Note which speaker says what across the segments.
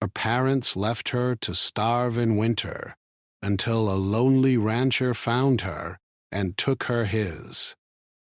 Speaker 1: Her parents left her to starve in winter until a lonely rancher found her and took her his.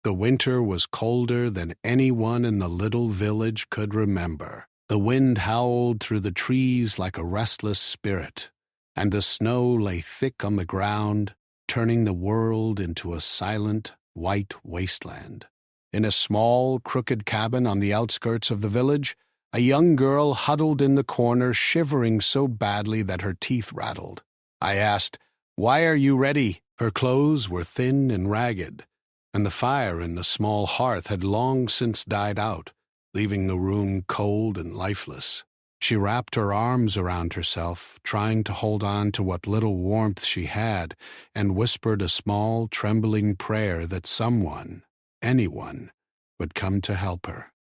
Speaker 1: The winter was colder than anyone in the little village could remember. The wind howled through the trees like a restless spirit, and the snow lay thick on the ground, turning the world into a silent, white wasteland. In a small, crooked cabin on the outskirts of the village, a young girl huddled in the corner, shivering so badly that her teeth rattled. I asked, "Why are you ready?" Her clothes were thin and ragged, and the fire in the small hearth had long since died out, leaving the room cold and lifeless. She wrapped her arms around herself, trying to hold on to what little warmth she had, and whispered a small, trembling prayer that someone, anyone, would come to help her.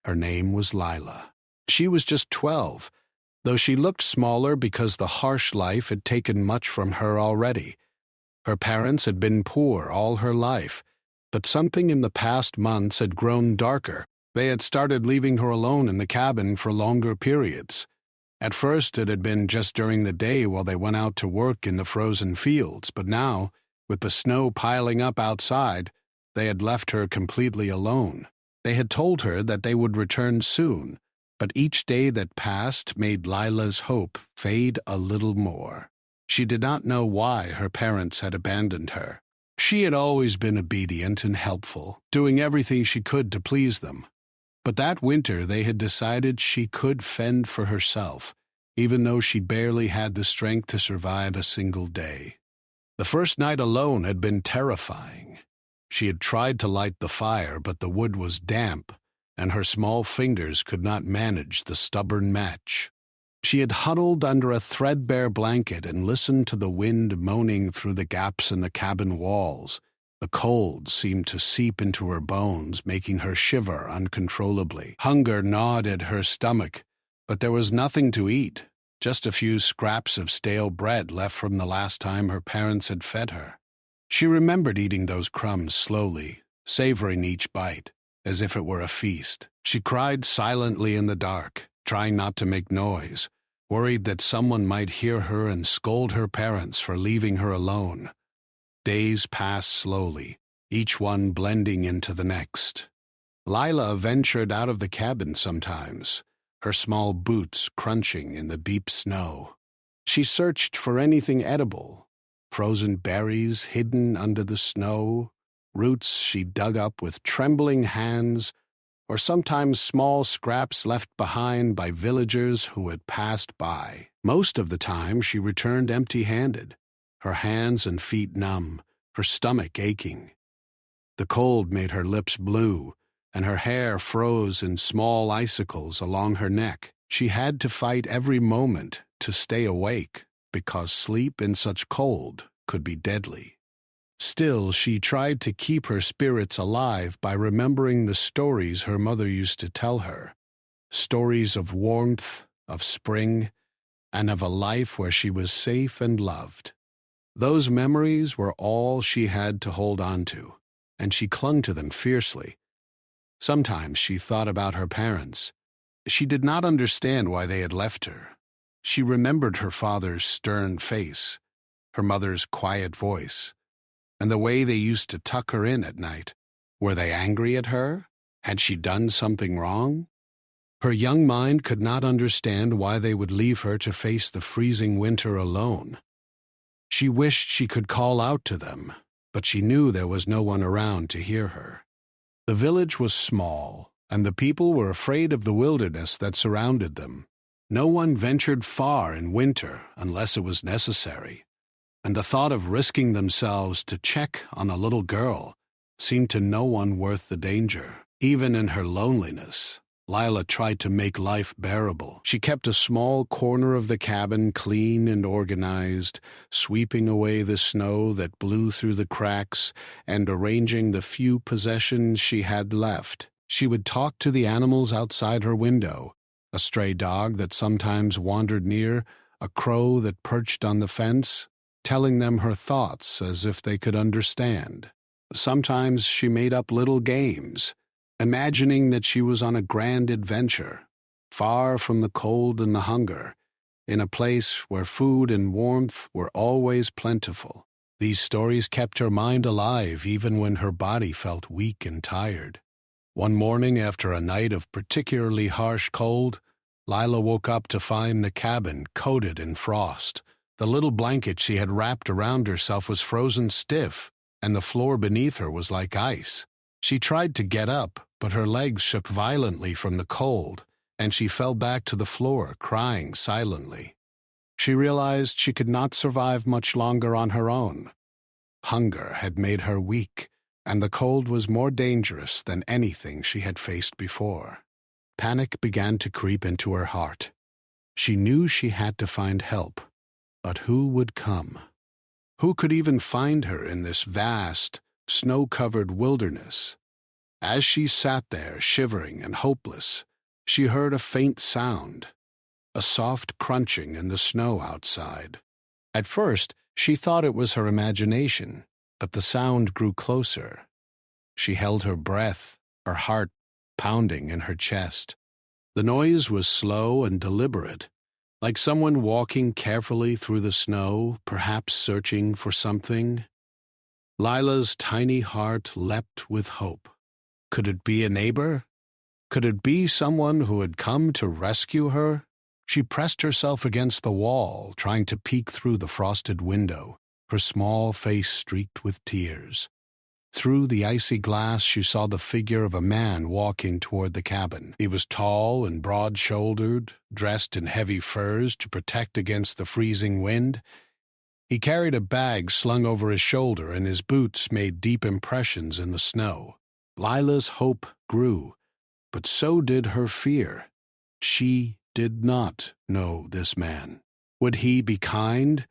Speaker 1: Her name was Lila. She was just 12, though she looked smaller because the harsh life had taken much from her already. Her parents had been poor all her life, but something in the past months had grown darker. They had started leaving her alone in the cabin for longer periods. At first it had been just during the day while they went out to work in the frozen fields, but now, with the snow piling up outside, they had left her completely alone. They had told her that they would return soon, but each day that passed made Lila's hope fade a little more. She did not know why her parents had abandoned her. She had always been obedient and helpful, doing everything she could to please them. But that winter they had decided she could fend for herself, even though she barely had the strength to survive a single day. The first night alone had been terrifying. She had tried to light the fire, but the wood was damp, and her small fingers could not manage the stubborn match. She had huddled under a threadbare blanket and listened to the wind moaning through the gaps in the cabin walls. The cold seemed to seep into her bones, making her shiver uncontrollably. Hunger gnawed at her stomach, but there was nothing to eat, just a few scraps of stale bread left from the last time her parents had fed her. She remembered eating those crumbs slowly, savoring each bite, as if it were a feast. She cried silently in the dark, trying not to make noise, worried that someone might hear her and scold her parents for leaving her alone. Days passed slowly, each one blending into the next. Lila ventured out of the cabin sometimes, her small boots crunching in the deep snow. She searched for anything edible, frozen berries hidden under the snow, roots she dug up with trembling hands, or sometimes small scraps left behind by villagers who had passed by. Most of the time she returned empty-handed, her hands and feet numb, her stomach aching. The cold made her lips blue, and her hair froze in small icicles along her neck. She had to fight every moment to stay awake, because sleep in such cold could be deadly. Still, she tried to keep her spirits alive by remembering the stories her mother used to tell her. Stories of warmth, of spring, and of a life where she was safe and loved. Those memories were all she had to hold on to, and she clung to them fiercely. Sometimes she thought about her parents. She did not understand why they had left her. She remembered her father's stern face, her mother's quiet voice, and the way they used to tuck her in at night. Were they angry at her? Had she done something wrong? Her young mind could not understand why they would leave her to face the freezing winter alone. She wished she could call out to them, but she knew there was no one around to hear her. The village was small, and the people were afraid of the wilderness that surrounded them. No one ventured far in winter unless it was necessary, and the thought of risking themselves to check on a little girl seemed to no one worth the danger. Even in her loneliness, Lila tried to make life bearable. She kept a small corner of the cabin clean and organized, sweeping away the snow that blew through the cracks and arranging the few possessions she had left. She would talk to the animals outside her window, a stray dog that sometimes wandered near, a crow that perched on the fence, telling them her thoughts as if they could understand. Sometimes she made up little games, imagining that she was on a grand adventure, far from the cold and the hunger, in a place where food and warmth were always plentiful. These stories kept her mind alive even when her body felt weak and tired. One morning, after a night of particularly harsh cold, Lila woke up to find the cabin coated in frost. The little blanket she had wrapped around herself was frozen stiff, and the floor beneath her was like ice. She tried to get up, but her legs shook violently from the cold, and she fell back to the floor, crying silently. She realized she could not survive much longer on her own. Hunger had made her weak, and the cold was more dangerous than anything she had faced before. Panic began to creep into her heart. She knew she had to find help, but who would come? Who could even find her in this vast, snow-covered wilderness? As she sat there, shivering and hopeless, she heard a faint sound, a soft crunching in the snow outside. At first, she thought it was her imagination, but the sound grew closer. She held her breath, her heart pounding in her chest. The noise was slow and deliberate, like someone walking carefully through the snow, perhaps searching for something. Lila's tiny heart leapt with hope. Could it be a neighbor? Could it be someone who had come to rescue her? She pressed herself against the wall, trying to peek through the frosted window, her small face streaked with tears. Through the icy glass, she saw the figure of a man walking toward the cabin. He was tall and broad-shouldered, dressed in heavy furs to protect against the freezing wind. He carried a bag slung over his shoulder, and his boots made deep impressions in the snow. Lila's hope grew, but so did her fear. She did not know this man. Would he be kind,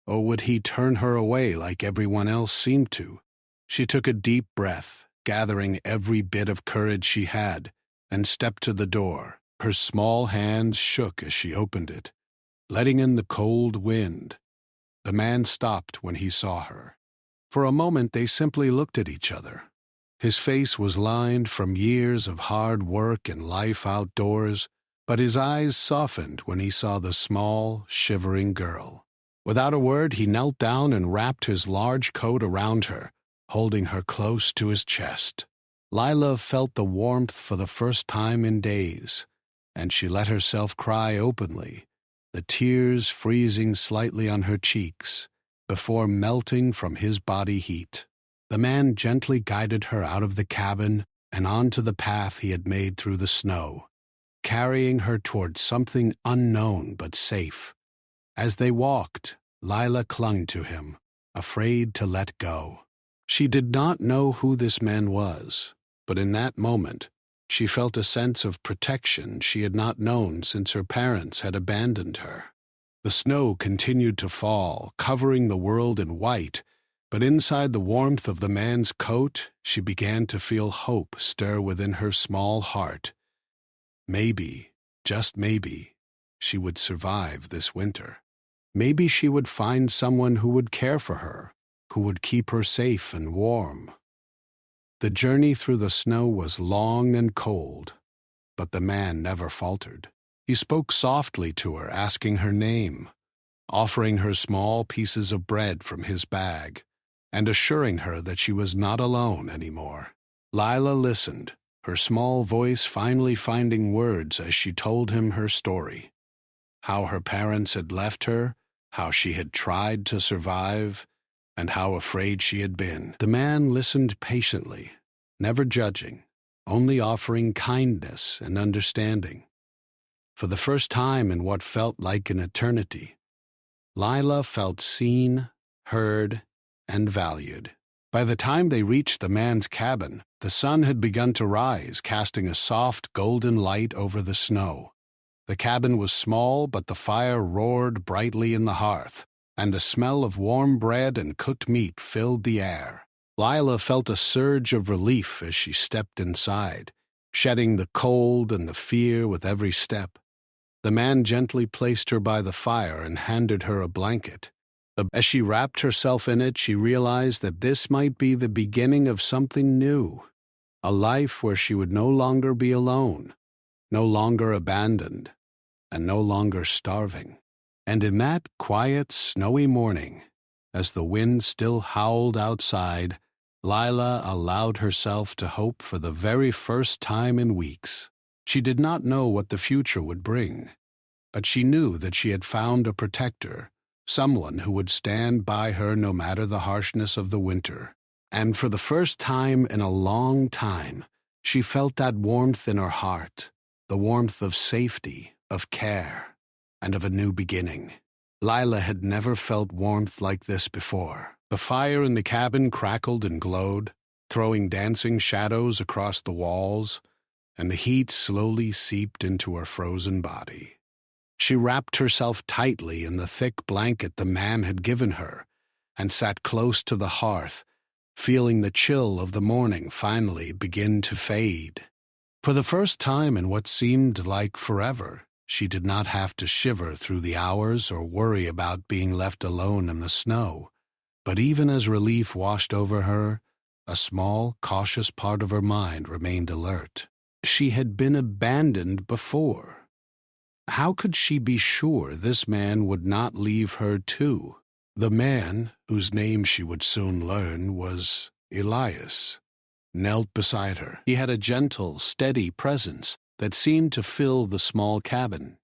Speaker 1: or would he turn her away like everyone else seemed to? She took a deep breath, gathering every bit of courage she had, and stepped to the door. Her small hands shook as she opened it, letting in the cold wind. The man stopped when he saw her. For a moment they simply looked at each other. His face was lined from years of hard work and life outdoors, but his eyes softened when he saw the small, shivering girl. Without a word, he knelt down and wrapped his large coat around her, holding her close to his chest. Lila felt the warmth for the first time in days, and she let herself cry openly, the tears freezing slightly on her cheeks before melting from his body heat. The man gently guided her out of the cabin and onto the path he had made through the snow, carrying her toward something unknown but safe. As they walked, Lila clung to him, afraid to let go. She did not know who this man was, but in that moment, she felt a sense of protection she had not known since her parents had abandoned her. The snow continued to fall, covering the world in white, but inside the warmth of the man's coat, she began to feel hope stir within her small heart. Maybe, just maybe, she would survive this winter. Maybe she would find someone who would care for her, who would keep her safe and warm. The journey through the snow was long and cold, but the man never faltered. He spoke softly to her, asking her name, offering her small pieces of bread from his bag, and assuring her that she was not alone anymore. Lila listened, her small voice finally finding words as she told him her story. How her parents had left her, how she had tried to survive, and how afraid she had been. The man listened patiently, never judging, only offering kindness and understanding. For the first time in what felt like an eternity, Lila felt seen, heard, and valued. By the time they reached the man's cabin, the sun had begun to rise, casting a soft golden light over the snow. The cabin was small, but the fire roared brightly in the hearth, and the smell of warm bread and cooked meat filled the air. Lila felt a surge of relief as she stepped inside, shedding the cold and the fear with every step. The man gently placed her by the fire and handed her a blanket. As she wrapped herself in it, she realized that this might be the beginning of something new, a life where she would no longer be alone, no longer abandoned, and no longer starving. And in that quiet, snowy morning, as the wind still howled outside, Lila allowed herself to hope for the very first time in weeks. She did not know what the future would bring, but she knew that she had found a protector, someone who would stand by her no matter the harshness of the winter. And for the first time in a long time, she felt that warmth in her heart, the warmth of safety, of care, and of a new beginning. Lila had never felt warmth like this before. The fire in the cabin crackled and glowed, throwing dancing shadows across the walls, and the heat slowly seeped into her frozen body. She wrapped herself tightly in the thick blanket the man had given her and sat close to the hearth, feeling the chill of the morning finally begin to fade. For the first time in what seemed like forever, she did not have to shiver through the hours or worry about being left alone in the snow. But even as relief washed over her, a small, cautious part of her mind remained alert. She had been abandoned before. How could she be sure this man would not leave her too? The man, whose name she would soon learn, was Elias, knelt beside her. He had a gentle, steady presence that seemed to fill the small cabin.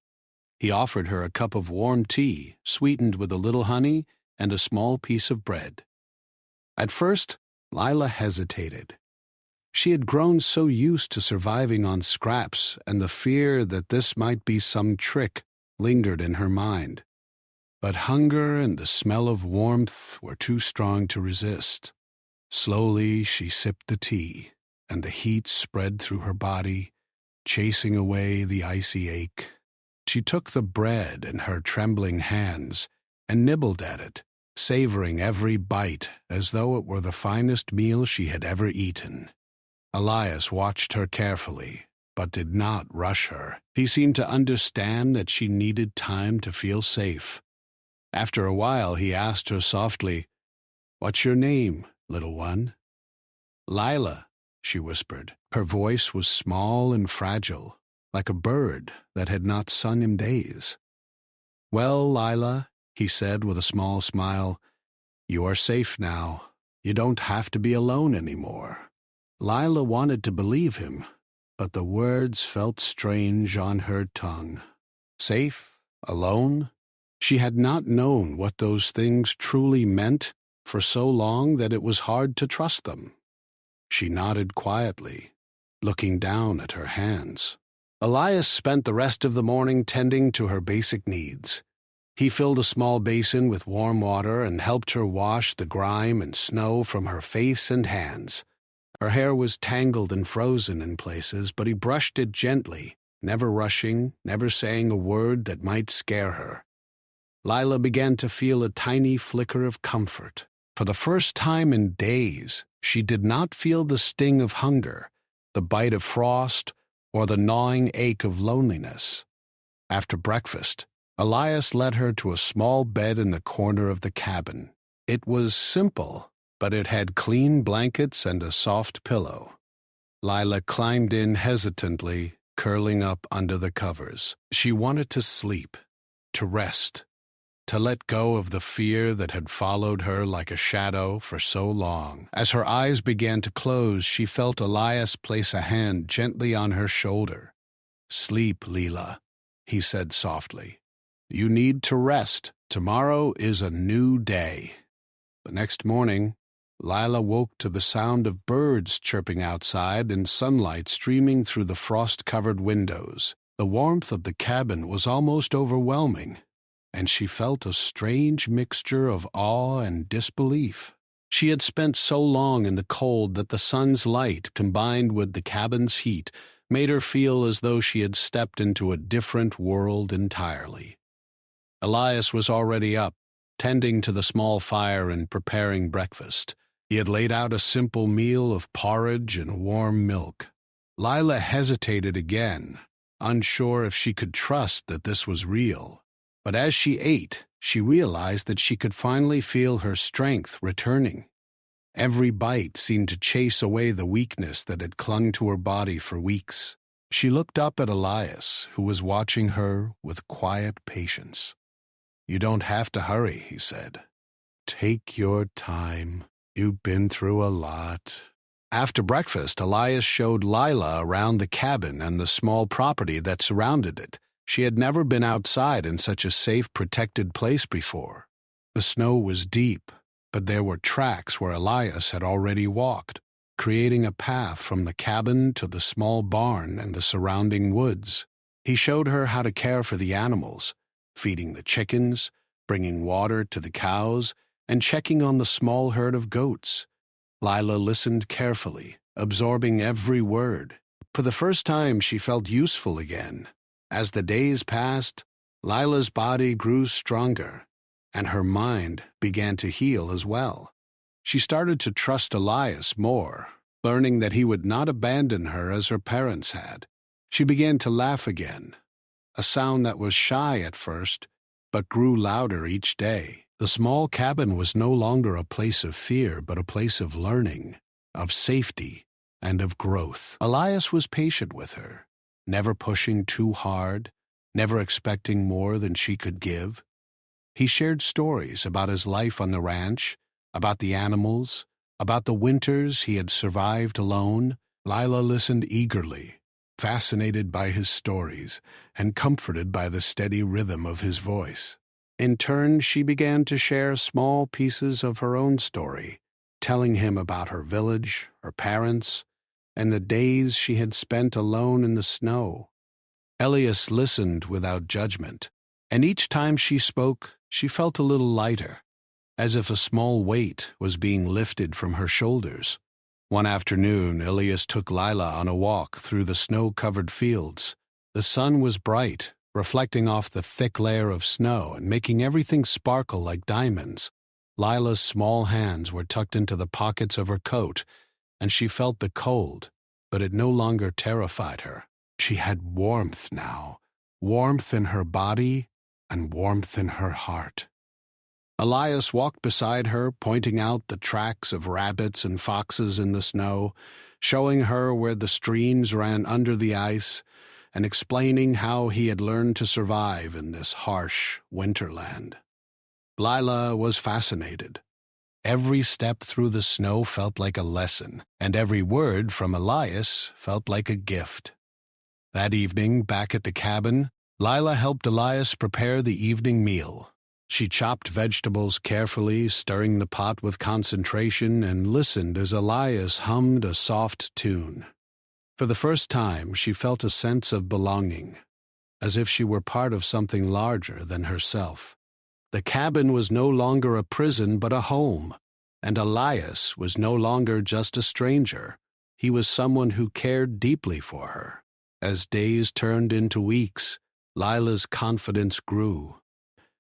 Speaker 1: He offered her a cup of warm tea, sweetened with a little honey and a small piece of bread. At first, Lila hesitated. She had grown so used to surviving on scraps, and the fear that this might be some trick lingered in her mind. But hunger and the smell of warmth were too strong to resist. Slowly she sipped the tea, and the heat spread through her body, chasing away the icy ache. She took the bread in her trembling hands and nibbled at it, savoring every bite as though it were the finest meal she had ever eaten. Elias watched her carefully, but did not rush her. He seemed to understand that she needed time to feel safe. After a while, he asked her softly, "What's your name, little one?" "Lila," she whispered. Her voice was small and fragile, like a bird that had not sung in days. "Well, Lila," he said with a small smile, "you are safe now. You don't have to be alone anymore." Lila wanted to believe him, but the words felt strange on her tongue. Safe? Alone? She had not known what those things truly meant for so long that it was hard to trust them. She nodded quietly, looking down at her hands. Elias spent the rest of the morning tending to her basic needs. He filled a small basin with warm water and helped her wash the grime and snow from her face and hands. Her hair was tangled and frozen in places, but he brushed it gently, never rushing, never saying a word that might scare her. Lila began to feel a tiny flicker of comfort. For the first time in days, she did not feel the sting of hunger, the bite of frost, or the gnawing ache of loneliness. After breakfast, Elias led her to a small bed in the corner of the cabin. It was simple, but it had clean blankets and a soft pillow. Lila climbed in hesitantly, curling up under the covers. She wanted to sleep, to rest, to let go of the fear that had followed her like a shadow for so long. As her eyes began to close, she felt Elias place a hand gently on her shoulder. "Sleep, Lila," he said softly. "You need to rest. Tomorrow is a new day." The next morning, Lila woke to the sound of birds chirping outside and sunlight streaming through the frost-covered windows. The warmth of the cabin was almost overwhelming, and she felt a strange mixture of awe and disbelief. She had spent so long in the cold that the sun's light, combined with the cabin's heat, made her feel as though she had stepped into a different world entirely. Elias was already up, tending to the small fire and preparing breakfast. He had laid out a simple meal of porridge and warm milk. Lila hesitated again, unsure if she could trust that this was real. But as she ate, she realized that she could finally feel her strength returning. Every bite seemed to chase away the weakness that had clung to her body for weeks. She looked up at Elias, who was watching her with quiet patience. You don't have to hurry, he said. Take your time. You've been through a lot. After breakfast, Elias showed Lila around the cabin and the small property that surrounded it. She had never been outside in such a safe, protected place before. The snow was deep, but there were tracks where Elias had already walked, creating a path from the cabin to the small barn and the surrounding woods. He showed her how to care for the animals, feeding the chickens, bringing water to the cows, and checking on the small herd of goats. Lila listened carefully, absorbing every word. For the first time, she felt useful again. As the days passed, Lila's body grew stronger, and her mind began to heal as well. She started to trust Elias more, learning that he would not abandon her as her parents had. She began to laugh again, a sound that was shy at first, but grew louder each day. The small cabin was no longer a place of fear, but a place of learning, of safety, and of growth. Elias was patient with her, never pushing too hard, never expecting more than she could give. He shared stories about his life on the ranch, about the animals, about the winters he had survived alone. Lila listened eagerly, fascinated by his stories and comforted by the steady rhythm of his voice. In turn, she began to share small pieces of her own story, telling him about her village, her parents, and the days she had spent alone in the snow. Elias listened without judgment, and each time she spoke, she felt a little lighter, as if a small weight was being lifted from her shoulders. One afternoon, Elias took Lila on a walk through the snow-covered fields. The sun was bright, reflecting off the thick layer of snow and making everything sparkle like diamonds. Lila's small hands were tucked into the pockets of her coat, and she felt the cold, but it no longer terrified her. She had warmth now, warmth in her body and warmth in her heart. Elias walked beside her, pointing out the tracks of rabbits and foxes in the snow, showing her where the streams ran under the ice, and explaining how he had learned to survive in this harsh winterland. Lila was fascinated. Every step through the snow felt like a lesson, and every word from Elias felt like a gift. That evening, back at the cabin, Lila helped Elias prepare the evening meal. She chopped vegetables carefully, stirring the pot with concentration, and listened as Elias hummed a soft tune. For the first time, she felt a sense of belonging, as if she were part of something larger than herself. The cabin was no longer a prison but a home, and Elias was no longer just a stranger. He was someone who cared deeply for her. As days turned into weeks, Lila's confidence grew.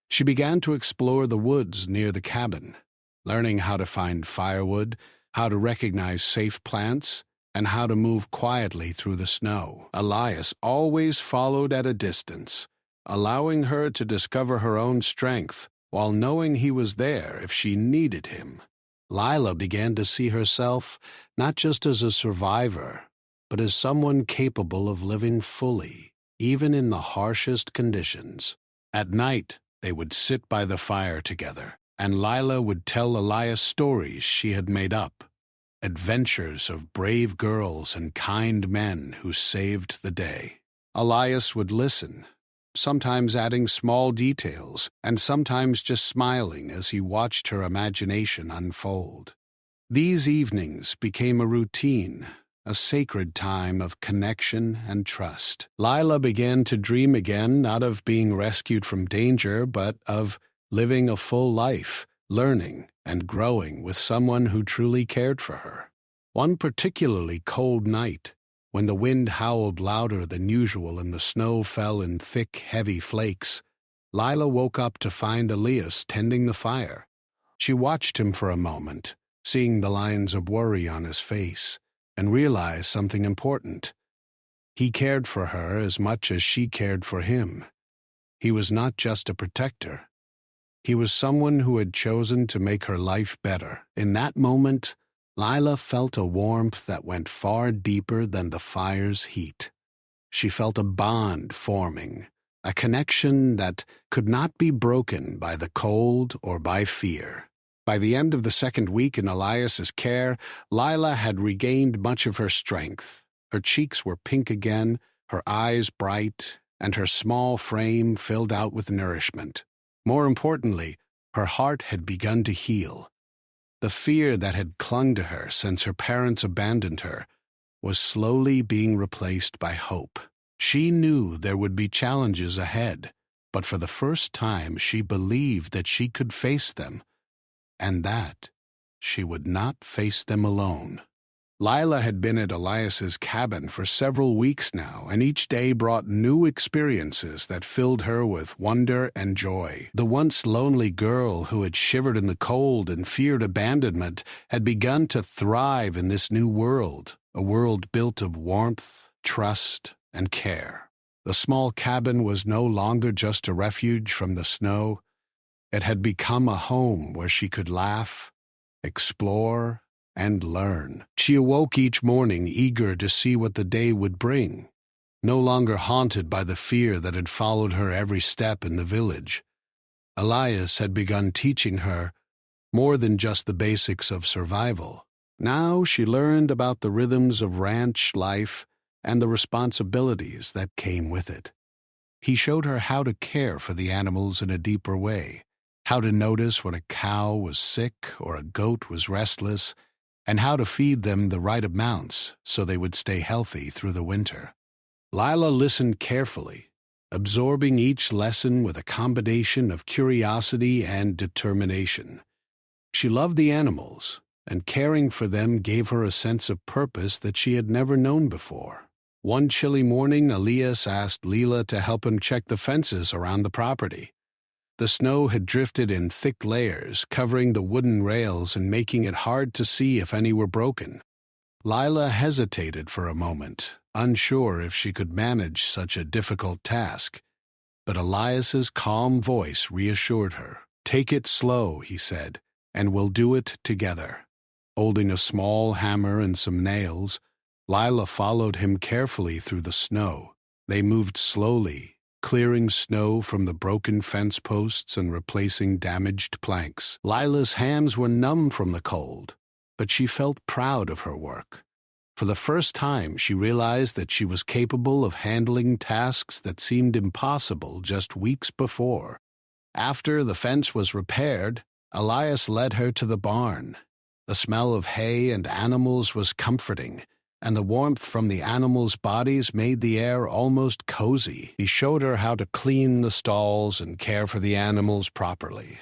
Speaker 1: She began to explore the woods near the cabin, learning how to find firewood, how to recognize safe plants, and how to move quietly through the snow. Elias always followed at a distance, allowing her to discover her own strength while knowing he was there if she needed him. Lila began to see herself not just as a survivor, but as someone capable of living fully, even in the harshest conditions. At night, they would sit by the fire together, and Lila would tell Elias stories she had made up, adventures of brave girls and kind men who saved the day. Elias would listen, sometimes adding small details, and sometimes just smiling as he watched her imagination unfold. These evenings became a routine, a sacred time of connection and trust. Lila began to dream again, not of being rescued from danger, but of living a full life, learning and growing with someone who truly cared for her. One particularly cold night, when the wind howled louder than usual and the snow fell in thick, heavy flakes, Lila woke up to find Elias tending the fire. She watched him for a moment, seeing the lines of worry on his face, and realized something important. He cared for her as much as she cared for him. He was not just a protector. He was someone who had chosen to make her life better. In that moment, Lila felt a warmth that went far deeper than the fire's heat. She felt a bond forming, a connection that could not be broken by the cold or by fear. By the end of the second week in Elias's care, Lila had regained much of her strength. Her cheeks were pink again, her eyes bright, and her small frame filled out with nourishment. More importantly, her heart had begun to heal. The fear that had clung to her since her parents abandoned her was slowly being replaced by hope. She knew there would be challenges ahead, but for the first time she believed that she could face them, and that she would not face them alone. Lila had been at Elias's cabin for several weeks now, and each day brought new experiences that filled her with wonder and joy. The once lonely girl who had shivered in the cold and feared abandonment had begun to thrive in this new world, a world built of warmth, trust, and care. The small cabin was no longer just a refuge from the snow. It had become a home where she could laugh, explore, and learn. She awoke each morning eager to see what the day would bring, no longer haunted by the fear that had followed her every step in the village. Elias had begun teaching her more than just the basics of survival. Now she learned about the rhythms of ranch life and the responsibilities that came with it. He showed her how to care for the animals in a deeper way, how to notice when a cow was sick or a goat was restless, and how to feed them the right amounts so they would stay healthy through the winter. Lila listened carefully, absorbing each lesson with a combination of curiosity and determination. She loved the animals, and caring for them gave her a sense of purpose that she had never known before. One chilly morning, Elias asked Lila to help him check the fences around the property. The snow had drifted in thick layers, covering the wooden rails and making it hard to see if any were broken. Lila hesitated for a moment, unsure if she could manage such a difficult task. But Elias's calm voice reassured her. "Take it slow," he said, "and we'll do it together." Holding a small hammer and some nails, Lila followed him carefully through the snow. They moved slowly, clearing snow from the broken fence posts and replacing damaged planks. Lila's hands were numb from the cold, but she felt proud of her work. For the first time, she realized that she was capable of handling tasks that seemed impossible just weeks before. After the fence was repaired, Elias led her to the barn. The smell of hay and animals was comforting, and the warmth from the animals' bodies made the air almost cozy. He showed her how to clean the stalls and care for the animals properly.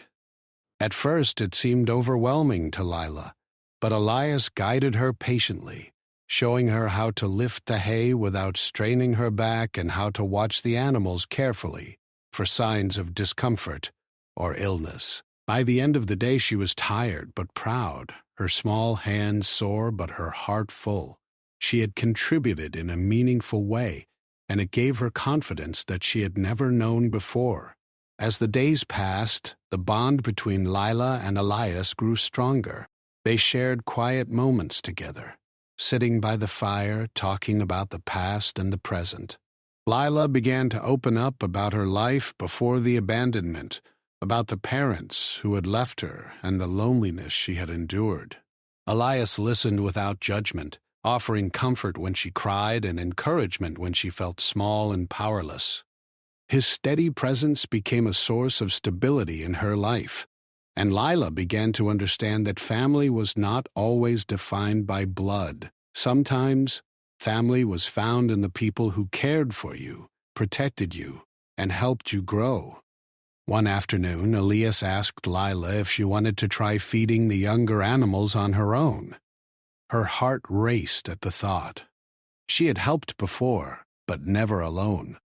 Speaker 1: At first it seemed overwhelming to Lila, but Elias guided her patiently, showing her how to lift the hay without straining her back and how to watch the animals carefully for signs of discomfort or illness. By the end of the day she was tired but proud, her small hands sore but her heart full. She had contributed in a meaningful way, and it gave her confidence that she had never known before. As the days passed, the bond between Lila and Elias grew stronger. They shared quiet moments together, sitting by the fire, talking about the past and the present. Lila began to open up about her life before the abandonment, about the parents who had left her and the loneliness she had endured. Elias listened without judgment, offering comfort when she cried and encouragement when she felt small and powerless. His steady presence became a source of stability in her life, and Lila began to understand that family was not always defined by blood. Sometimes, family was found in the people who cared for you, protected you, and helped you grow. One afternoon, Elias asked Lila if she wanted to try feeding the younger animals on her own. Her heart raced at the thought. She had helped before, but never alone.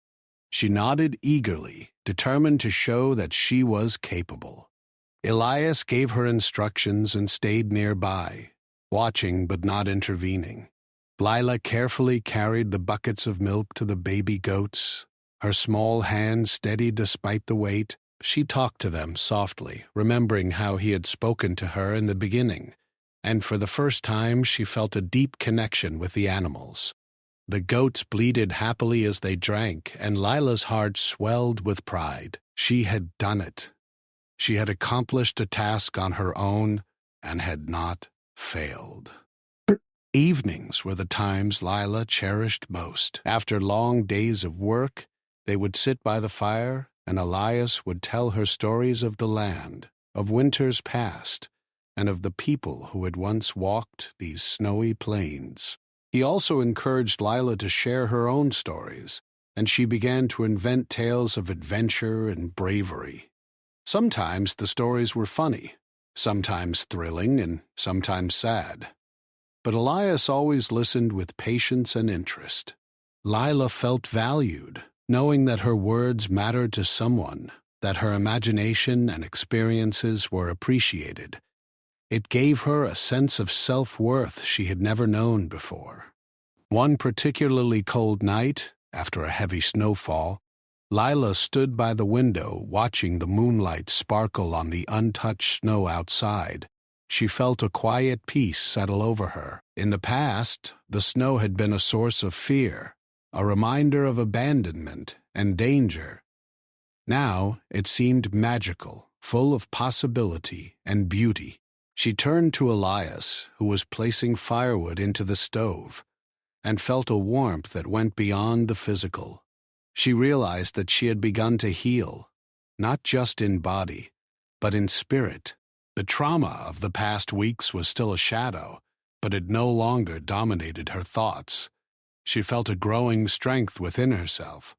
Speaker 1: She nodded eagerly, determined to show that she was capable. Elias gave her instructions and stayed nearby, watching but not intervening. Lila carefully carried the buckets of milk to the baby goats. Her small hands steady despite the weight. She talked to them softly, remembering how he had spoken to her in the beginning, and for the first time she felt a deep connection with the animals. The goats bleated happily as they drank, and Lila's heart swelled with pride. She had done it. She had accomplished a task on her own and had not failed. Evenings were the times Lila cherished most. After long days of work, they would sit by the fire, and Elias would tell her stories of the land, of winters past, and of the people who had once walked these snowy plains. He also encouraged Lila to share her own stories, and she began to invent tales of adventure and bravery. Sometimes the stories were funny, sometimes thrilling, and sometimes sad. But Elias always listened with patience and interest. Lila felt valued, knowing that her words mattered to someone, that her imagination and experiences were appreciated. It gave her a sense of self-worth she had never known before. One particularly cold night, after a heavy snowfall, Lila stood by the window watching the moonlight sparkle on the untouched snow outside. She felt a quiet peace settle over her. In the past, the snow had been a source of fear, a reminder of abandonment and danger. Now it seemed magical, full of possibility and beauty. She turned to Elias, who was placing firewood into the stove, and felt a warmth that went beyond the physical. She realized that she had begun to heal, not just in body, but in spirit. The trauma of the past weeks was still a shadow, but it no longer dominated her thoughts. She felt a growing strength within herself,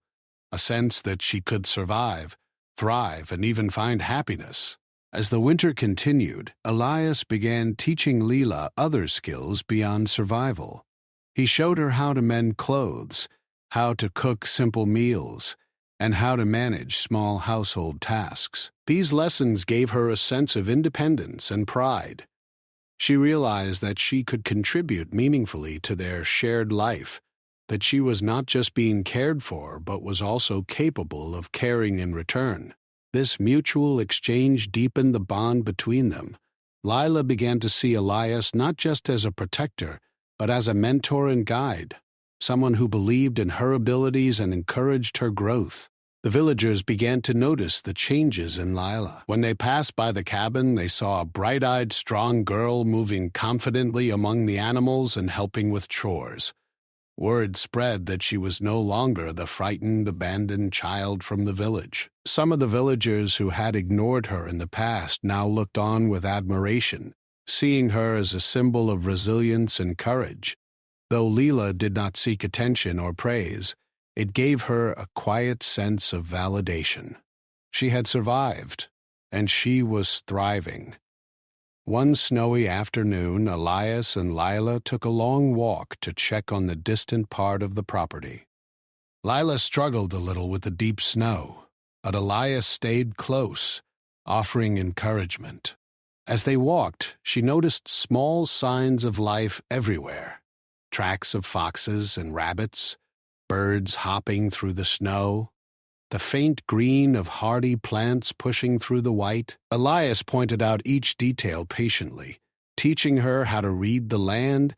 Speaker 1: a sense that she could survive, thrive, and even find happiness. As the winter continued, Elias began teaching Lila other skills beyond survival. He showed her how to mend clothes, how to cook simple meals, and how to manage small household tasks. These lessons gave her a sense of independence and pride. She realized that she could contribute meaningfully to their shared life, that she was not just being cared for, but was also capable of caring in return. This mutual exchange deepened the bond between them. Lila began to see Elias not just as a protector, but as a mentor and guide, someone who believed in her abilities and encouraged her growth. The villagers began to notice the changes in Lila. When they passed by the cabin, they saw a bright-eyed, strong girl moving confidently among the animals and helping with chores. Word spread that she was no longer the frightened, abandoned child from the village. Some of the villagers who had ignored her in the past now looked on with admiration, seeing her as a symbol of resilience and courage. Though Lila did not seek attention or praise, it gave her a quiet sense of validation. She had survived, and she was thriving. One snowy afternoon, Elias and Lila took a long walk to check on the distant part of the property. Lila struggled a little with the deep snow, but Elias stayed close, offering encouragement. As they walked, she noticed small signs of life everywhere: tracks of foxes and rabbits, birds hopping through the snow, the faint green of hardy plants pushing through the white. Elias pointed out each detail patiently, teaching her how to read the land,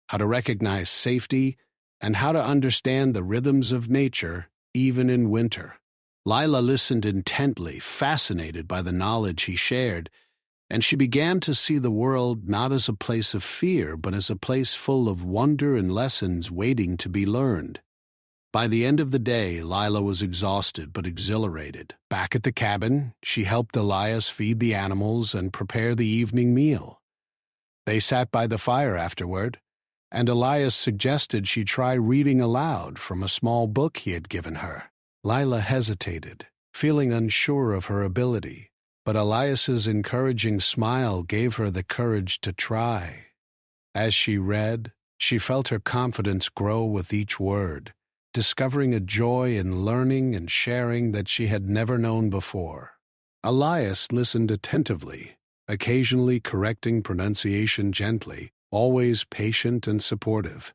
Speaker 1: how to recognize safety, and how to understand the rhythms of nature, even in winter. Lila listened intently, fascinated by the knowledge he shared, and she began to see the world not as a place of fear, but as a place full of wonder and lessons waiting to be learned. By the end of the day, Lila was exhausted but exhilarated. Back at the cabin, she helped Elias feed the animals and prepare the evening meal. They sat by the fire afterward, and Elias suggested she try reading aloud from a small book he had given her. Lila hesitated, feeling unsure of her ability, but Elias's encouraging smile gave her the courage to try. As she read, she felt her confidence grow with each word, discovering a joy in learning and sharing that she had never known before. Elias listened attentively, occasionally correcting pronunciation gently, always patient and supportive.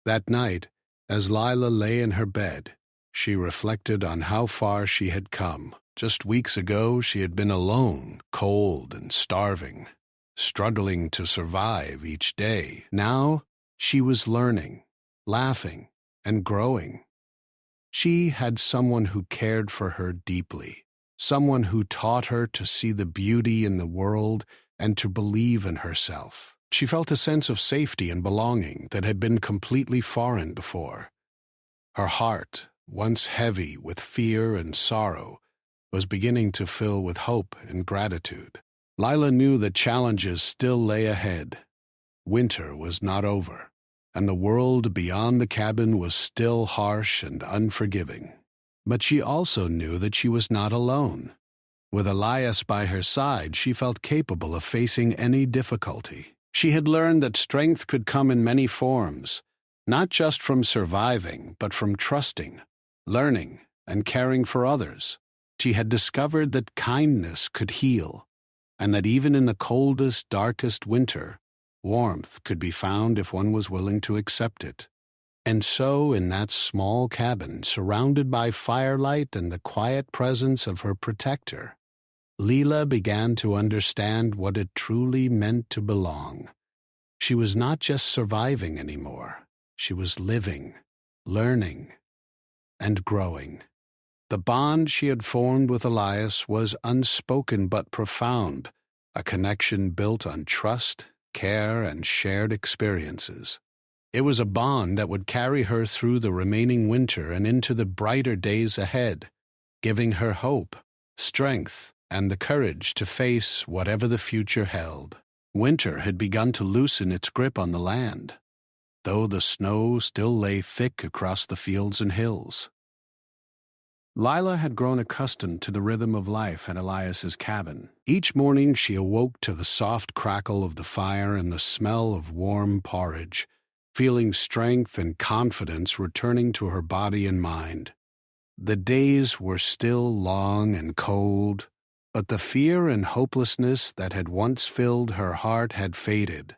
Speaker 1: That night, as Lila lay in her bed, she reflected on how far she had come. Just weeks ago, she had been alone, cold and starving, struggling to survive each day. Now, she was learning, laughing, and growing. She had someone who cared for her deeply, someone who taught her to see the beauty in the world and to believe in herself. She felt a sense of safety and belonging that had been completely foreign before. Her heart, once heavy with fear and sorrow, was beginning to fill with hope and gratitude. Lila knew that challenges still lay ahead. Winter was not over, and the world beyond the cabin was still harsh and unforgiving. But she also knew that she was not alone. With Elias by her side, she felt capable of facing any difficulty. She had learned that strength could come in many forms, not just from surviving, but from trusting, learning, and caring for others. She had discovered that kindness could heal, and that even in the coldest, darkest winter, warmth could be found if one was willing to accept it. And so, in that small cabin, surrounded by firelight and the quiet presence of her protector, Leela began to understand what it truly meant to belong. She was not just surviving anymore. She was living, learning, and growing. The bond she had formed with Elias was unspoken but profound, a connection built on trust, care, and shared experiences. It was a bond that would carry her through the remaining winter and into the brighter days ahead, giving her hope, strength, and the courage to face whatever the future held. Winter had begun to loosen its grip on the land, though the snow still lay thick across the fields and hills. Lila had grown accustomed to the rhythm of life at Elias's cabin. Each morning she awoke to the soft crackle of the fire and the smell of warm porridge, feeling strength and confidence returning to her body and mind. The days were still long and cold, but the fear and hopelessness that had once filled her heart had faded,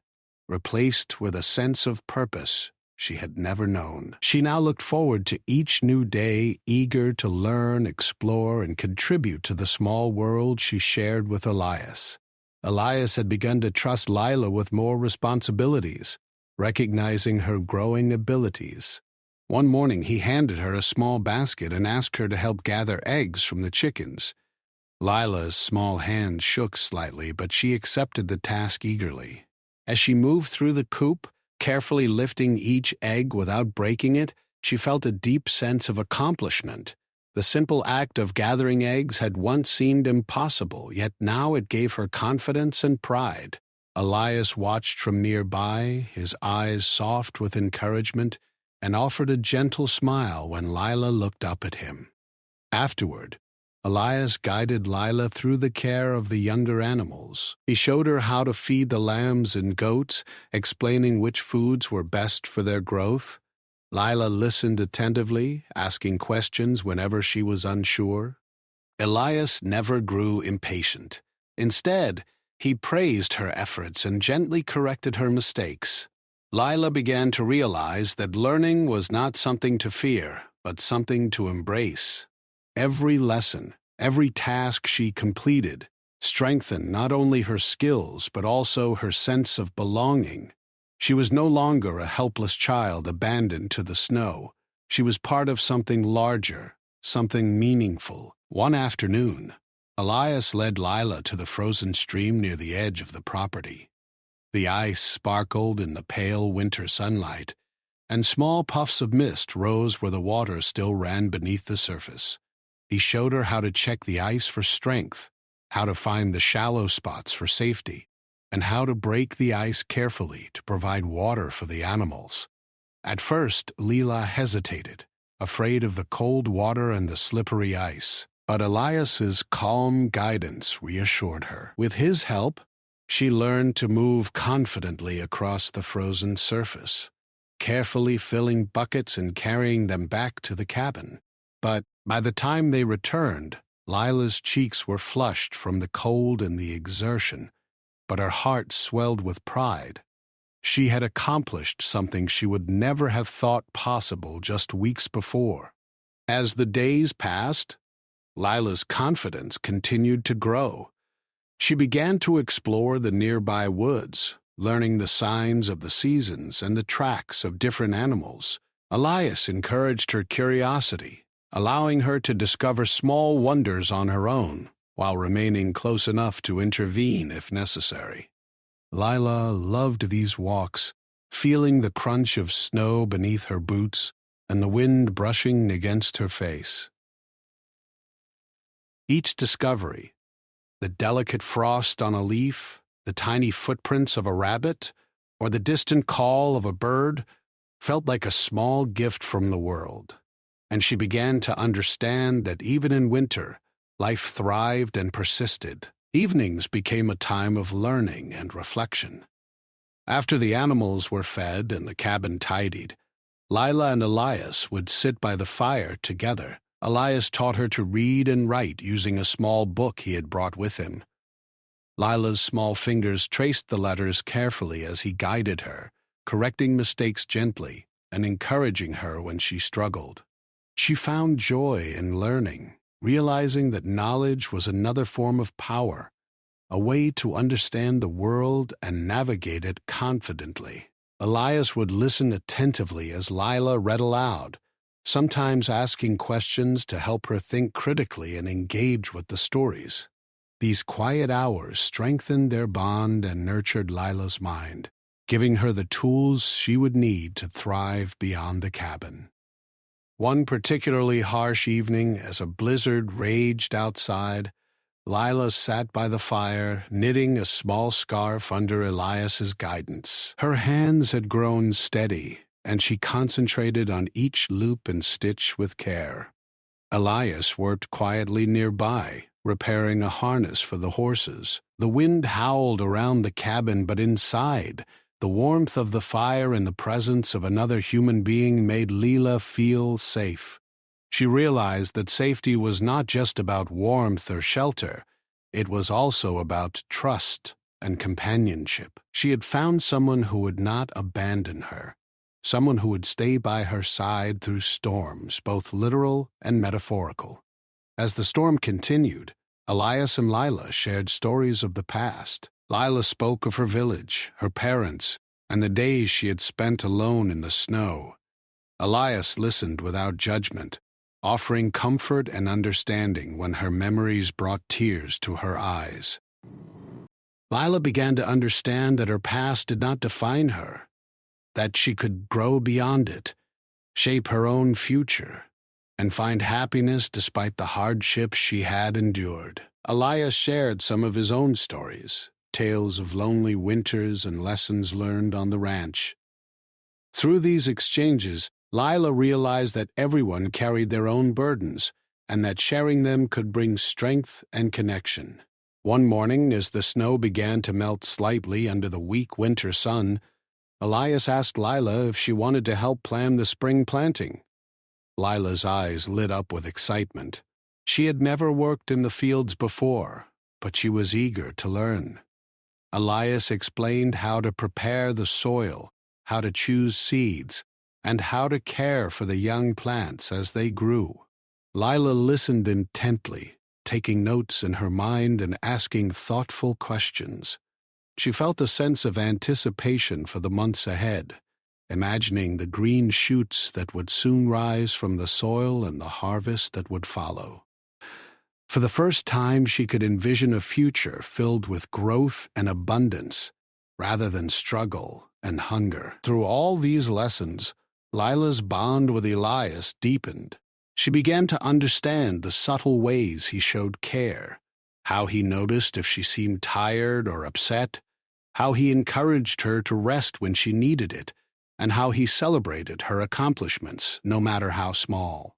Speaker 1: replaced with a sense of purpose she had never known. She now looked forward to each new day, eager to learn, explore, and contribute to the small world she shared with Elias. Elias had begun to trust Lila with more responsibilities, recognizing her growing abilities. One morning he handed her a small basket and asked her to help gather eggs from the chickens. Lila's small hand shook slightly, but she accepted the task eagerly. As she moved through the coop, carefully lifting each egg without breaking it, she felt a deep sense of accomplishment. The simple act of gathering eggs had once seemed impossible, yet now it gave her confidence and pride. Elias watched from nearby, his eyes soft with encouragement, and offered a gentle smile when Lila looked up at him. Afterward, Elias guided Lila through the care of the younger animals. He showed her how to feed the lambs and goats, explaining which foods were best for their growth. Lila listened attentively, asking questions whenever she was unsure. Elias never grew impatient. Instead, he praised her efforts and gently corrected her mistakes. Lila began to realize that learning was not something to fear, but something to embrace. Every lesson, every task she completed, strengthened not only her skills but also her sense of belonging. She was no longer a helpless child abandoned to the snow. She was part of something larger, something meaningful. One afternoon, Elias led Lila to the frozen stream near the edge of the property. The ice sparkled in the pale winter sunlight, and small puffs of mist rose where the water still ran beneath the surface. He showed her how to check the ice for strength, how to find the shallow spots for safety, and how to break the ice carefully to provide water for the animals. At first, Leela hesitated, afraid of the cold water and the slippery ice, but Elias's calm guidance reassured her. With his help, she learned to move confidently across the frozen surface, carefully filling buckets and carrying them back to the cabin. But by the time they returned, Lila's cheeks were flushed from the cold and the exertion, but her heart swelled with pride. She had accomplished something she would never have thought possible just weeks before. As the days passed, Lila's confidence continued to grow. She began to explore the nearby woods, learning the signs of the seasons and the tracks of different animals, Elias encouraged her curiosity, allowing her to discover small wonders on her own, while remaining close enough to intervene if necessary. Lila loved these walks, feeling the crunch of snow beneath her boots and the wind brushing against her face. Each discovery, the delicate frost on a leaf, the tiny footprints of a rabbit, or the distant call of a bird, felt like a small gift from the world, and she began to understand that even in winter, life thrived and persisted. Evenings became a time of learning and reflection. After the animals were fed and the cabin tidied, Lila and Elias would sit by the fire together. Elias taught her to read and write using a small book he had brought with him. Lila's small fingers traced the letters carefully as he guided her, correcting mistakes gently and encouraging her when she struggled. She found joy in learning, realizing that knowledge was another form of power, a way to understand the world and navigate it confidently. Elias would listen attentively as Lila read aloud, sometimes asking questions to help her think critically and engage with the stories. These quiet hours strengthened their bond and nurtured Lila's mind, giving her the tools she would need to thrive beyond the cabin. One particularly harsh evening, as a blizzard raged outside, Lila sat by the fire, knitting a small scarf under Elias's guidance. Her hands had grown steady, and she concentrated on each loop and stitch with care. Elias worked quietly nearby, repairing a harness for the horses. The wind howled around the cabin, but inside, the warmth of the fire and the presence of another human being made Lila feel safe. She realized that safety was not just about warmth or shelter, it was also about trust and companionship. She had found someone who would not abandon her, someone who would stay by her side through storms, both literal and metaphorical. As the storm continued, Elias and Lila shared stories of the past. Lila spoke of her village, her parents, and the days she had spent alone in the snow. Elias listened without judgment, offering comfort and understanding when her memories brought tears to her eyes. Lila began to understand that her past did not define her, that she could grow beyond it, shape her own future, and find happiness despite the hardships she had endured. Elias shared some of his own stories, tales of lonely winters and lessons learned on the ranch. Through these exchanges, Lila realized that everyone carried their own burdens, and that sharing them could bring strength and connection. One morning, as the snow began to melt slightly under the weak winter sun, Elias asked Lila if she wanted to help plan the spring planting. Lila's eyes lit up with excitement. She had never worked in the fields before, but she was eager to learn. Elias explained how to prepare the soil, how to choose seeds, and how to care for the young plants as they grew. Lila listened intently, taking notes in her mind and asking thoughtful questions. She felt a sense of anticipation for the months ahead, imagining the green shoots that would soon rise from the soil and the harvest that would follow. For the first time, she could envision a future filled with growth and abundance, rather than struggle and hunger. Through all these lessons, Lila's bond with Elias deepened. She began to understand the subtle ways he showed care, how he noticed if she seemed tired or upset, how he encouraged her to rest when she needed it, and how he celebrated her accomplishments, no matter how small.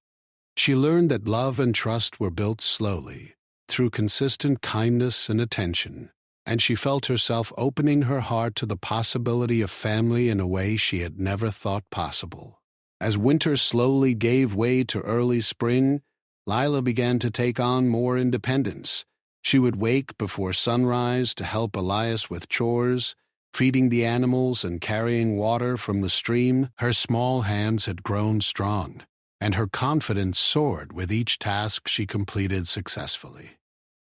Speaker 1: She learned that love and trust were built slowly, through consistent kindness and attention, and she felt herself opening her heart to the possibility of family in a way she had never thought possible. As winter slowly gave way to early spring, Lila began to take on more independence. She would wake before sunrise to help Elias with chores, feeding the animals and carrying water from the stream. Her small hands had grown strong, and her confidence soared with each task she completed successfully.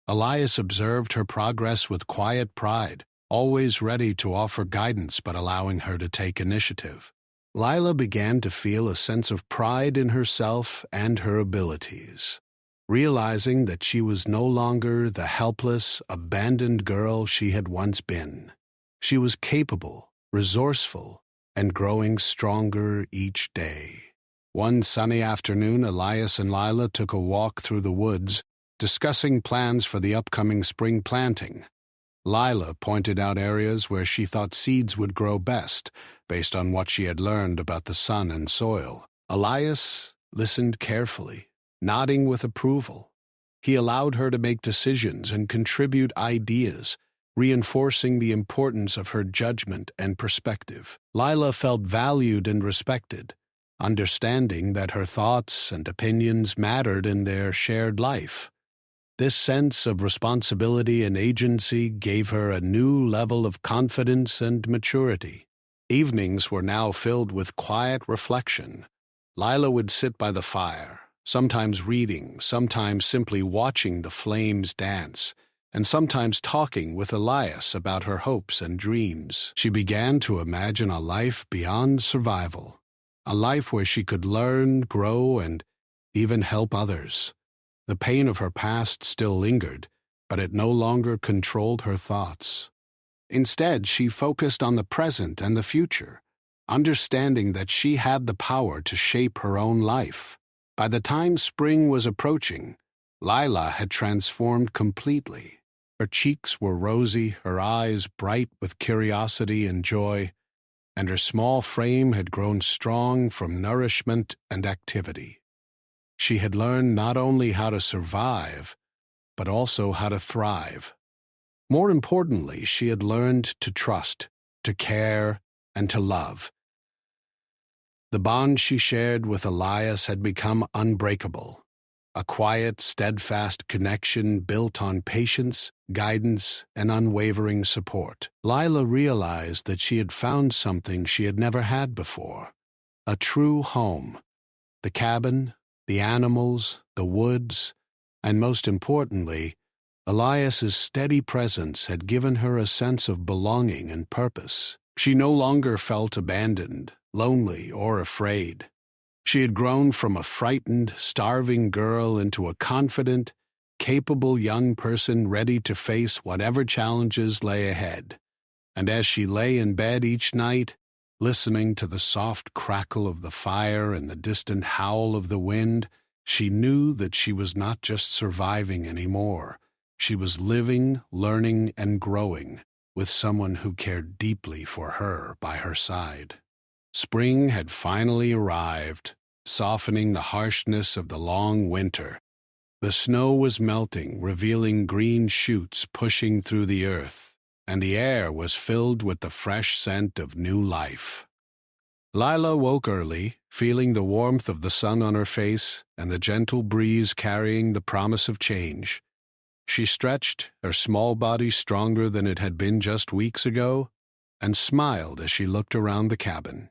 Speaker 1: Elias observed her progress with quiet pride, always ready to offer guidance but allowing her to take initiative. Lila began to feel a sense of pride in herself and her abilities, realizing that she was no longer the helpless, abandoned girl she had once been. She was capable, resourceful, and growing stronger each day. One sunny afternoon, Elias and Lila took a walk through the woods, discussing plans for the upcoming spring planting. Lila pointed out areas where she thought seeds would grow best, based on what she had learned about the sun and soil. Elias listened carefully, nodding with approval. He allowed her to make decisions and contribute ideas, reinforcing the importance of her judgment and perspective. Lila felt valued and respected, understanding that her thoughts and opinions mattered in their shared life. This sense of responsibility and agency gave her a new level of confidence and maturity. Evenings were now filled with quiet reflection. Lila would sit by the fire, sometimes reading, sometimes simply watching the flames dance, and sometimes talking with Elias about her hopes and dreams. She began to imagine a life beyond survival, a life where she could learn, grow, and even help others. The pain of her past still lingered, but it no longer controlled her thoughts. Instead, she focused on the present and the future, understanding that she had the power to shape her own life. By the time spring was approaching, Lila had transformed completely. Her cheeks were rosy, her eyes bright with curiosity and joy, and her small frame had grown strong from nourishment and activity. She had learned not only how to survive, but also how to thrive. More importantly, she had learned to trust, to care, and to love. The bond she shared with Elias had become unbreakable, a quiet, steadfast connection built on patience, guidance, and unwavering support. Lila realized that she had found something she had never had before, a true home. The cabin, the animals, the woods, and most importantly, Elias's steady presence had given her a sense of belonging and purpose. She no longer felt abandoned, lonely, or afraid. She had grown from a frightened, starving girl into a confident, capable young person ready to face whatever challenges lay ahead. And as she lay in bed each night, listening to the soft crackle of the fire and the distant howl of the wind, she knew that she was not just surviving anymore. She was living, learning, and growing with someone who cared deeply for her by her side. Spring had finally arrived, softening the harshness of the long winter. The snow was melting, revealing green shoots pushing through the earth, and the air was filled with the fresh scent of new life. Lila woke early, feeling the warmth of the sun on her face and the gentle breeze carrying the promise of change. She stretched, her small body stronger than it had been just weeks ago, and smiled as she looked around the cabin.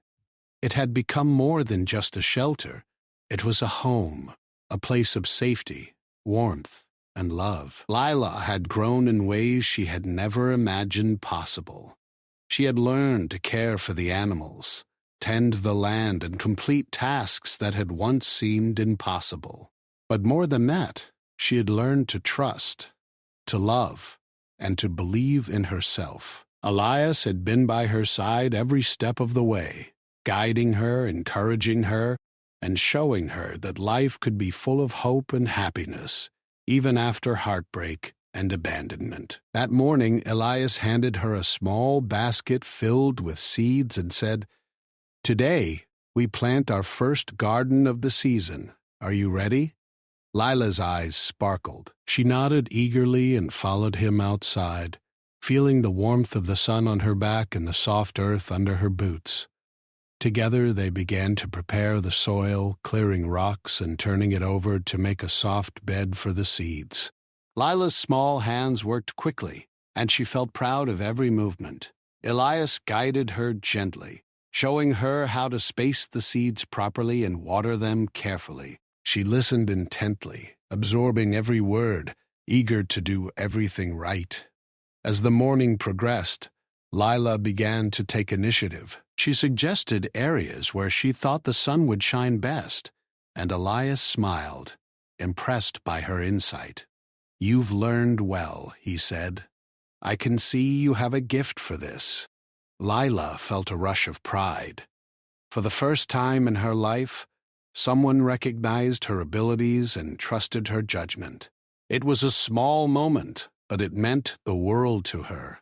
Speaker 1: It had become more than just a shelter. It was a home, a place of safety, warmth, and love. Lila had grown in ways she had never imagined possible. She had learned to care for the animals, tend the land, and complete tasks that had once seemed impossible. But more than that, she had learned to trust, to love, and to believe in herself. Elias had been by her side every step of the way, guiding her, encouraging her, and showing her that life could be full of hope and happiness, even after heartbreak and abandonment. That morning, Elias handed her a small basket filled with seeds and said, "Today, we plant our first garden of the season. Are you ready?" Lila's eyes sparkled. She nodded eagerly and followed him outside, feeling the warmth of the sun on her back and the soft earth under her boots. Together they began to prepare the soil, clearing rocks and turning it over to make a soft bed for the seeds. Lila's small hands worked quickly, and she felt proud of every movement. Elias guided her gently, showing her how to space the seeds properly and water them carefully. She listened intently, absorbing every word, eager to do everything right. As the morning progressed, Lila began to take initiative, She suggested areas where she thought the sun would shine best, and Elias smiled, impressed by her insight. "You've learned well," he said. "I can see you have a gift for this." Lila felt a rush of pride. For the first time in her life, someone recognized her abilities and trusted her judgment. It was a small moment, but it meant the world to her.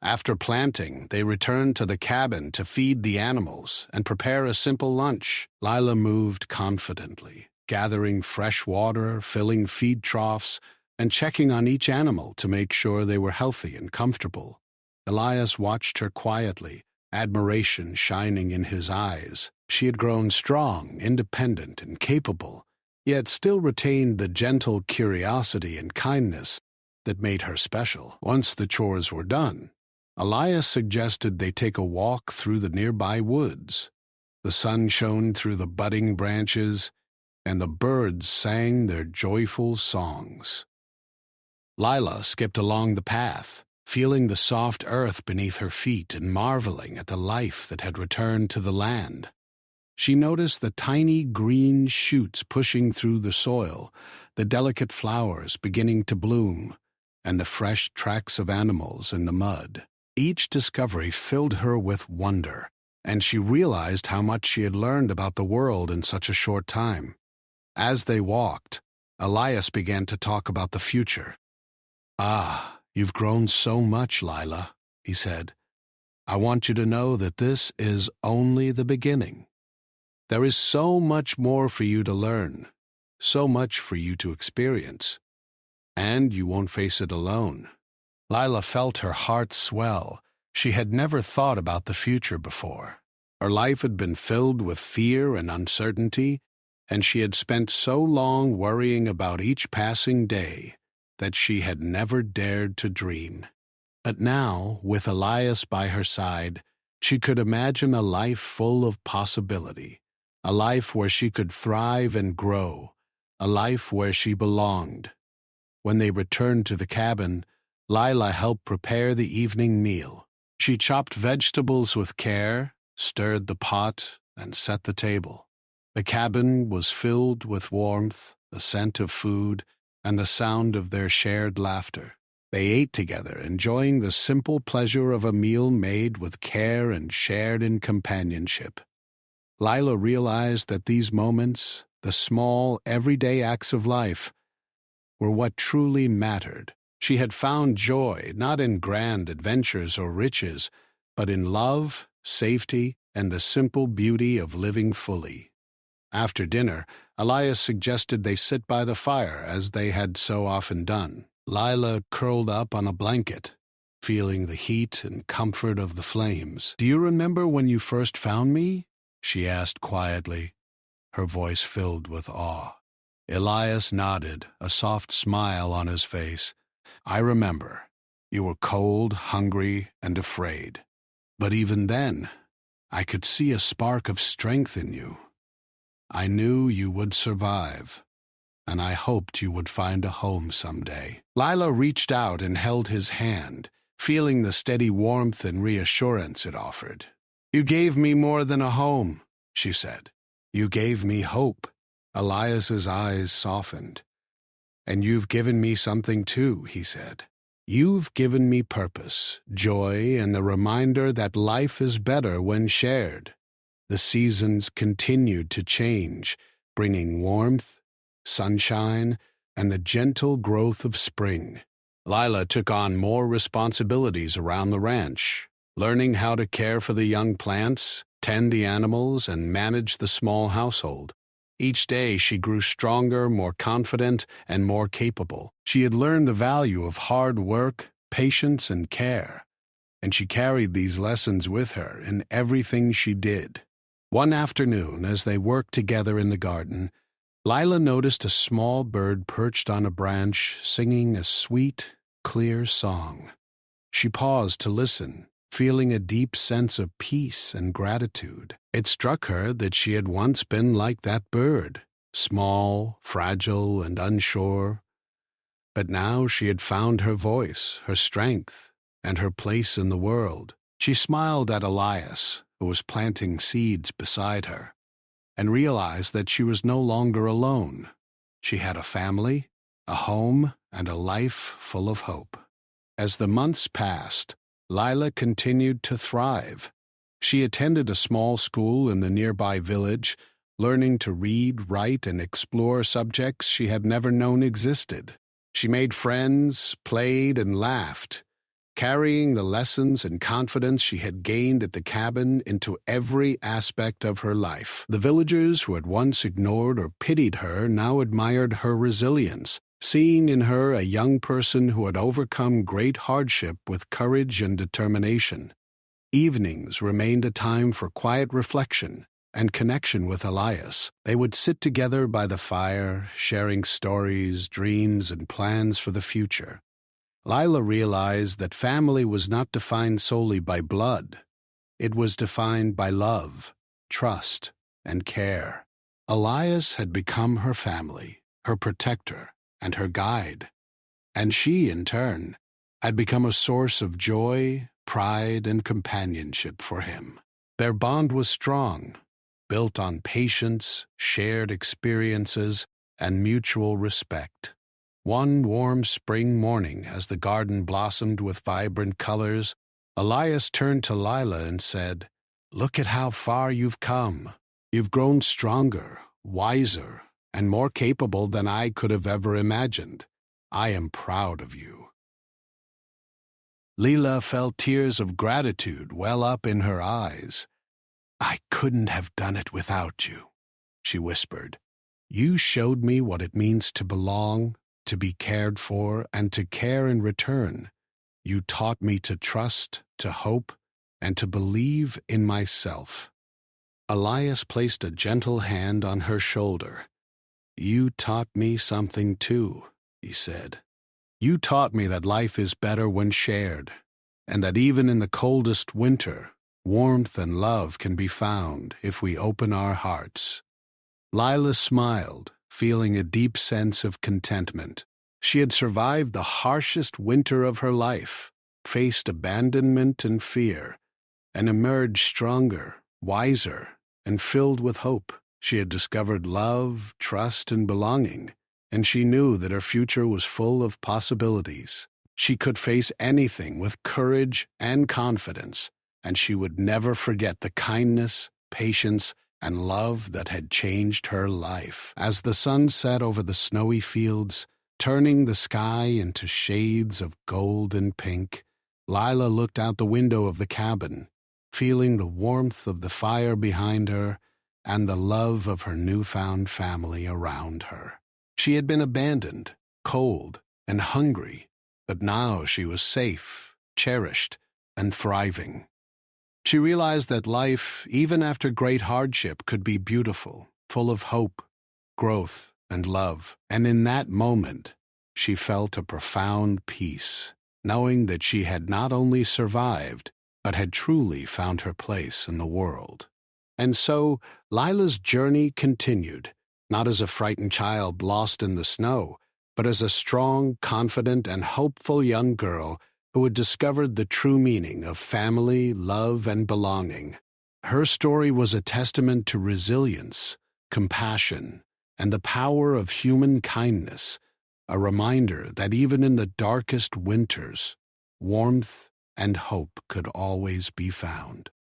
Speaker 1: After planting, they returned to the cabin to feed the animals and prepare a simple lunch. Lila moved confidently, gathering fresh water, filling feed troughs, and checking on each animal to make sure they were healthy and comfortable. Elias watched her quietly, admiration shining in his eyes. She had grown strong, independent, and capable, yet still retained the gentle curiosity and kindness that made her special. Once the chores were done, Elias suggested they take a walk through the nearby woods. The sun shone through the budding branches, and the birds sang their joyful songs. Lila skipped along the path, feeling the soft earth beneath her feet and marveling at the life that had returned to the land. She noticed the tiny green shoots pushing through the soil, the delicate flowers beginning to bloom, and the fresh tracks of animals in the mud. Each discovery filled her with wonder, and she realized how much she had learned about the world in such a short time. As they walked, Elias began to talk about the future. "Ah, you've grown so much, Lila," he said. "I want you to know that this is only the beginning. There is so much more for you to learn, so much for you to experience, and you won't face it alone." Lila felt her heart swell. She had never thought about the future before. Her life had been filled with fear and uncertainty, and she had spent so long worrying about each passing day that she had never dared to dream. But now, with Elias by her side, she could imagine a life full of possibility, a life where she could thrive and grow, a life where she belonged. When they returned to the cabin, Lila helped prepare the evening meal. She chopped vegetables with care, stirred the pot, and set the table. The cabin was filled with warmth, the scent of food, and the sound of their shared laughter. They ate together, enjoying the simple pleasure of a meal made with care and shared in companionship. Lila realized that these moments, the small, everyday acts of life, were what truly mattered. She had found joy not in grand adventures or riches, but in love, safety, and the simple beauty of living fully. After dinner, Elias suggested they sit by the fire as they had so often done. Lila curled up on a blanket, feeling the heat and comfort of the flames. "Do you remember when you first found me?" she asked quietly, her voice filled with awe. Elias nodded, a soft smile on his face. "I remember. You were cold, hungry, and afraid. But even then, I could see a spark of strength in you. I knew you would survive, and I hoped you would find a home someday." Lila reached out and held his hand, feeling the steady warmth and reassurance it offered. "You gave me more than a home," she said. "You gave me hope." Elias's eyes softened. "And you've given me something too," he said. "You've given me purpose, joy, and the reminder that life is better when shared." The seasons continued to change, bringing warmth, sunshine, and the gentle growth of spring. Lila took on more responsibilities around the ranch, learning how to care for the young plants, tend the animals, and manage the small household. Each day she grew stronger, more confident, and more capable. She had learned the value of hard work, patience, and care, and she carried these lessons with her in everything she did. One afternoon, as they worked together in the garden, Lila noticed a small bird perched on a branch, singing a sweet, clear song. She paused to listen, feeling a deep sense of peace and gratitude. It struck her that she had once been like that bird, small, fragile, and unsure. But now she had found her voice, her strength, and her place in the world. She smiled at Elias, who was planting seeds beside her, and realized that she was no longer alone. She had a family, a home, and a life full of hope. As the months passed, Lila continued to thrive. She attended a small school in the nearby village, learning to read, write, and explore subjects she had never known existed. She made friends, played, and laughed, carrying the lessons and confidence she had gained at the cabin into every aspect of her life. The villagers who had once ignored or pitied her now admired her resilience, seeing in her a young person who had overcome great hardship with courage and determination. Evenings remained a time for quiet reflection and connection with Elias. They would sit together by the fire, sharing stories, dreams, and plans for the future. Lila realized that family was not defined solely by blood. It was defined by love, trust, and care. Elias had become her family, her protector, and her guide, and she, in turn, had become a source of joy, pride, and companionship for him. Their bond was strong, built on patience, shared experiences, and mutual respect. One warm spring morning, as the garden blossomed with vibrant colors, Elias turned to Lila and said, "Look at how far you've come. You've grown stronger, wiser, and more capable than I could have ever imagined. I am proud of you." Lila felt tears of gratitude well up in her eyes. "I couldn't have done it without you," she whispered. "You showed me what it means to belong, to be cared for, and to care in return. You taught me to trust, to hope, and to believe in myself." Elias placed a gentle hand on her shoulder. "You taught me something too," he said. "You taught me that life is better when shared, and that even in the coldest winter, warmth and love can be found if we open our hearts." Lila smiled, feeling a deep sense of contentment. She had survived the harshest winter of her life, faced abandonment and fear, and emerged stronger, wiser, and filled with hope. She had discovered love, trust, and belonging, and she knew that her future was full of possibilities. She could face anything with courage and confidence, and she would never forget the kindness, patience, and love that had changed her life. As the sun set over the snowy fields, turning the sky into shades of gold and pink, Lila looked out the window of the cabin, feeling the warmth of the fire behind her and the love of her newfound family around her. She had been abandoned, cold, and hungry, but now she was safe, cherished, and thriving. She realized that life, even after great hardship, could be beautiful, full of hope, growth, and love. And in that moment, she felt a profound peace, knowing that she had not only survived, but had truly found her place in the world. And so, Lila's journey continued, not as a frightened child lost in the snow, but as a strong, confident, and hopeful young girl who had discovered the true meaning of family, love, and belonging. Her story was a testament to resilience, compassion, and the power of human kindness, a reminder that even in the darkest winters, warmth and hope could always be found.